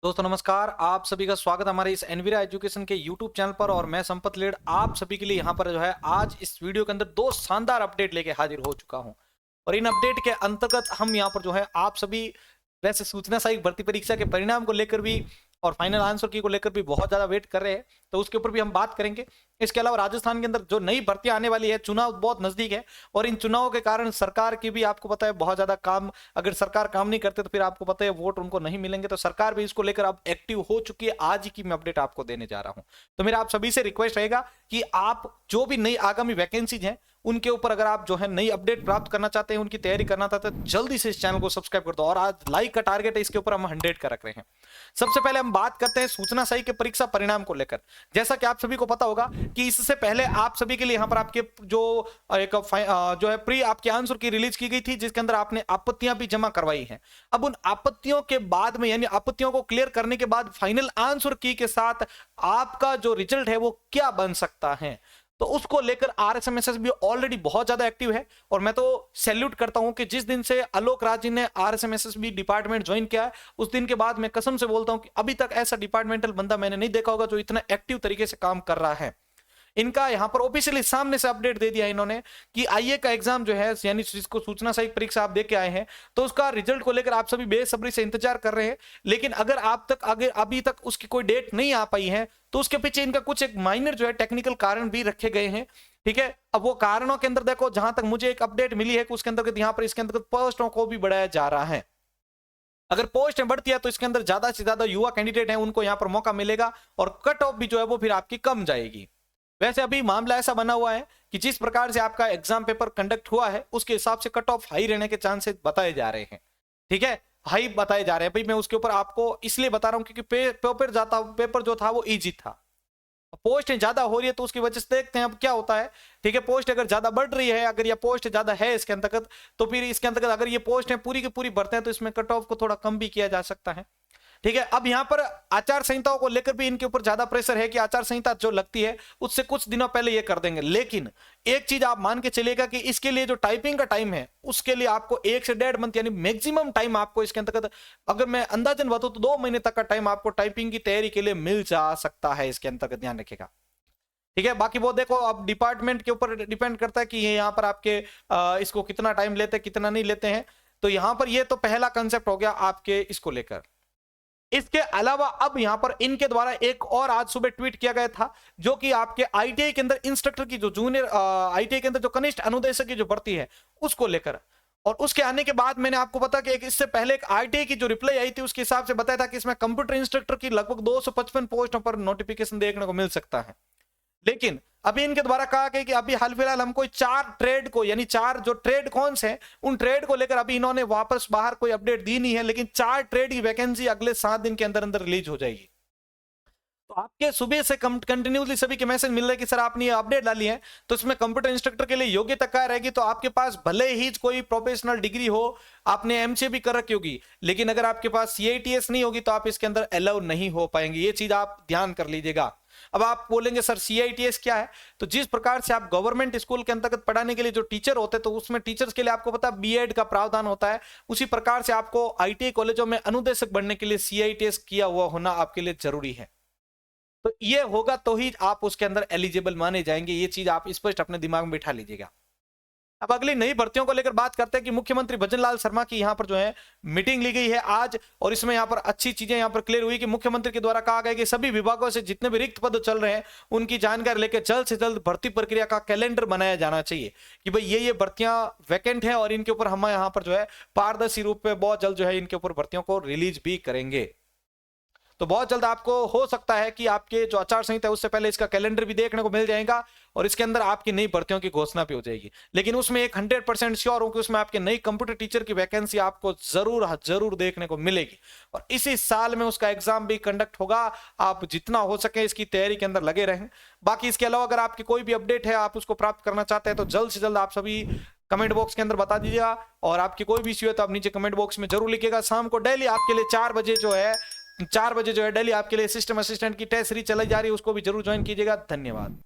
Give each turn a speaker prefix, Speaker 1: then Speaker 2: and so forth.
Speaker 1: दोस्तों नमस्कार। आप सभी का स्वागत है हमारे इस एनवीरा एजुकेशन के यूट्यूब चैनल पर और मैं संपत लेड आप सभी के लिए यहाँ पर जो है आज इस वीडियो के अंदर दो शानदार अपडेट लेके हाजिर हो चुका हूँ। और इन अपडेट के अंतर्गत हम यहाँ पर जो है आप सभी वैसे सूचना सहायक भर्ती परीक्षा के परिणाम को लेकर भी और फाइनल आंसर की को लेकर भी बहुत ज्यादा वेट कर रहे हैं, तो उसके ऊपर भी हम बात करेंगे। इसके अलावा राजस्थान के अंदर जो नई भर्तियां आने वाली है, चुनाव बहुत नजदीक है और इन चुनावों के कारण सरकार की भी आपको पता है बहुत ज्यादा काम, अगर सरकार काम नहीं करते तो फिर आपको पता है वोट उनको नहीं मिलेंगे, तो सरकार भी इसको लेकर अब एक्टिव हो चुकी है। आज ही की मैं अपडेट आपको देने जा रहा हूं। तो मेरा आप सभी से रिक्वेस्ट रहेगा कि आप जो भी नई आगामी वैकेंसीज हैं उनके ऊपर अगर आप जो है नई अपडेट प्राप्त करना चाहते हैं, उनकी तैयारी करना चाहते हैं, जल्दी से इस चैनल को सब्सक्राइब कर दो। और आज लाइक का टारगेट है, इसके ऊपर हम 100 का रख रहे हैं। सबसे पहले हम बात करते हैं सूचना सही के परीक्षा परिणाम को लेकर। जैसा कि आप सभी को पता होगा कि इससे पहले आप सभी के लिए यहां पर आपके जो एक जो है प्री आपके आंसर की रिलीज की गई थी, जिसके अंदर आपने आपत्तियां भी जमा करवाई हैं। अब उन आपत्तियों के बाद में यानी आपत्तियों को क्लियर करने के बाद फाइनल आंसर की के साथ आपका जो रिजल्ट है वो क्या बन सकता है, तो उसको लेकर आरएसएमएसएस भी ऑलरेडी बहुत ज्यादा एक्टिव है। और मैं तो सैल्यूट करता हूं कि जिस दिन से आलोक राज जी ने आरएसएमएसएस भी डिपार्टमेंट ज्वाइन किया है, उस दिन के बाद मैं कसम से बोलता हूं कि अभी तक ऐसा डिपार्टमेंटल बंदा मैंने नहीं देखा होगा जो इतना एक्टिव तरीके से काम कर रहा है। इनका यहां पर ऑफिशियली सामने से अपडेट दे दिया इन्होंने कि आईए का एग्जाम जो है यानी जिसको सूचना सहायक परीक्षा आप दे के आए हैं, तो उसका रिजल्ट को लेकर आप सभी बेसब्री से इंतजार कर रहे हैं। लेकिन अगर आप तक आगे अभी तक उसकी कोई डेट नहीं आ पाई है, तो उसके पीछे इनका कुछ एक माइनर जो है टेक्निकल कारण भी रखे गए हैं। ठीक है, अब वो कारणों के अंदर देखो, जहां तक मुझे एक अपडेट मिली है कि उसके अंतर्गत यहां पर इसके अंतर्गत पोस्टों को भी बढ़ाया जा रहा है। अगर पोस्ट बढ़ती है तो इसके अंदर ज्यादा से ज्यादा युवा कैंडिडेट हैं, उनको यहां पर मौका मिलेगा और कट ऑफ भी जो है वो फिर आपकी कम जाएगी। वैसे अभी मामला ऐसा बना हुआ है कि जिस प्रकार से आपका एग्जाम पेपर कंडक्ट हुआ है उसके हिसाब से कट ऑफ हाई रहने के चांसेस बताए जा रहे हैं। ठीक है, हाई बताए जा रहे हैं भाई। मैं उसके ऊपर आपको इसलिए बता रहा हूं क्योंकि पेपर जो था वो इजी था। पोस्ट ज्यादा हो रही है तो उसकी वजह से देखते हैं अब क्या होता है। ठीक है, पोस्ट अगर ज्यादा बढ़ रही है, अगर ये पोस्ट ज्यादा है इसके अंतर्गत, तो फिर इसके अंतर्गत अगर ये पोस्ट है पूरी की पूरी भरते हैं तो इसमें कट ऑफ को थोड़ा कम भी किया जा सकता है। ठीक है, अब यहां पर आचार संहिताओं को लेकर भी इनके ऊपर ज्यादा प्रेशर है कि आचार संहिता जो लगती है उससे कुछ दिनों पहले ये कर देंगे। लेकिन एक चीज आप मान के चलिएगा कि इसके लिए जो टाइपिंग का टाइम है उसके लिए आपको 1 से 1.5 मंथ यानी मैक्सिमम टाइम आपको इसके अंतर्गत, अगर मैं अंदाजन बताऊं तो 2 महीने तक का टाइम आपको टाइपिंग की तैयारी के लिए मिल जा सकता है। इसके अंतर्गत ध्यान रखिएगा। ठीक है, बाकी वो देखो अब डिपार्टमेंट के ऊपर डिपेंड करता है कि ये यहाँ पर आपके इसको कितना टाइम लेते हैं कितना नहीं लेते हैं। तो यहां पर ये तो पहला कंसेप्ट हो गया आपके इसको लेकर। इसके अलावा अब यहां पर इनके द्वारा एक और आज सुबह ट्वीट किया गया था, जो कि आपके आईटीआई के अंदर इंस्ट्रक्टर की जो जूनियर आईटीआई के अंदर जो कनिष्ठ अनुदेशक की जो भर्ती है उसको लेकर। और उसके आने के बाद मैंने आपको पता कि इससे पहले एक आईटीआई की जो रिप्लाई आई थी उसके हिसाब से बताया था कि इसमें कंप्यूटर इंस्ट्रक्टर की लगभग 255 पोस्टों पर नोटिफिकेशन देखने को मिल सकता है। लेकिन अभी इनके द्वारा कहा गया कि अभी हाल फिलहाल हमको 4 ट्रेड को यानी 4 जो ट्रेड कौन है उन ट्रेड को लेकर अभी इन्होंने वापस बाहर कोई अपडेट दी नहीं है। लेकिन 4 ट्रेड की वैकेंसी अगले 7 दिन के अंदर अंदर रिलीज हो जाएगी। तो आपके सुबह से कंटिन्यूसली सभी के मैसेज मिल रहे हैं कि सर आपने ये अपडेट डाली है, तो इसमें कंप्यूटर इंस्ट्रक्टर के लिए योग्यता क्या रहेगी। तो आपके पास भले ही कोई प्रोफेशनल डिग्री हो, आपने एमसीए भी कर रखी होगी, लेकिन अगर आपके पास सीआईटीएस नहीं होगी तो आप इसके अंदर अलाउ नहीं हो पाएंगे। ये चीज आप ध्यान कर लीजिएगा। अब आप बोलेंगे सर सीआईटीएस क्या है, तो जिस प्रकार से आप गवर्नमेंट स्कूल के अंतर्गत पढ़ाने के लिए जो टीचर होते हैं तो उसमें टीचर्स के लिए आपको पता है बीएड का प्रावधान होता है, उसी प्रकार से आपको आईटीआई कॉलेजों में अनुदेशक बनने के लिए सीआईटीएस किया हुआ होना आपके लिए जरूरी है। तो ये होगा तो ही आप उसके अंदर एलिजिबल माने जाएंगे। ये चीज आप स्पष्ट अपने दिमाग में बिठा लीजिएगा। अब अगली नई भर्तियों को लेकर बात करते हैं कि मुख्यमंत्री भजनलाल शर्मा की यहां पर जो है मीटिंग ली गई है आज, और इसमें यहां पर अच्छी चीजें यहां पर क्लियर हुई कि मुख्यमंत्री के द्वारा कहा गया कि सभी विभागों से जितने भी रिक्त पद चल रहे हैं उनकी जानकारी लेकर जल्द से जल्द भर्ती प्रक्रिया का कैलेंडर बनाया जाना चाहिए कि भाई ये भर्तियां वैकेंट है और इनके ऊपर हम यहां पर जो है पारदर्शी रूप में बहुत जल्द जो है इनके ऊपर भर्तियों को रिलीज भी करेंगे। तो बहुत जल्द आपको हो सकता है कि आपके जो आचार संहिता है उससे पहले इसका कैलेंडर भी देखने को मिल जाएगा और इसके अंदर आपकी नई भर्तियों की घोषणा भी हो जाएगी। लेकिन उसमें एक 100% श्योर हूं कि उसमें आपके नई कंप्यूटर टीचर की वैकेंसी आपको जरूर देखने को मिलेगी और इसी साल में उसका एग्जाम भी कंडक्ट होगा। आप जितना हो सके इसकी तैयारी के अंदर लगे रहें। बाकी इसके अलावा अगर आपकी कोई भी अपडेट है आप उसको प्राप्त करना चाहते हैं तो जल्द से जल्द आप सभी कमेंट बॉक्स के अंदर बता दीजिएगा। और आपकी कोई भी इश्यू है तो आप नीचे कमेंट बॉक्स में जरूर लिखिएगा। शाम को डेली आपके लिए 4 बजे जो है डेली आपके लिए सिस्टम असिस्टेंट की टेस्ट सीरीज चलाई जा रही है, उसको भी जरूर ज्वाइन कीजिएगा। धन्यवाद।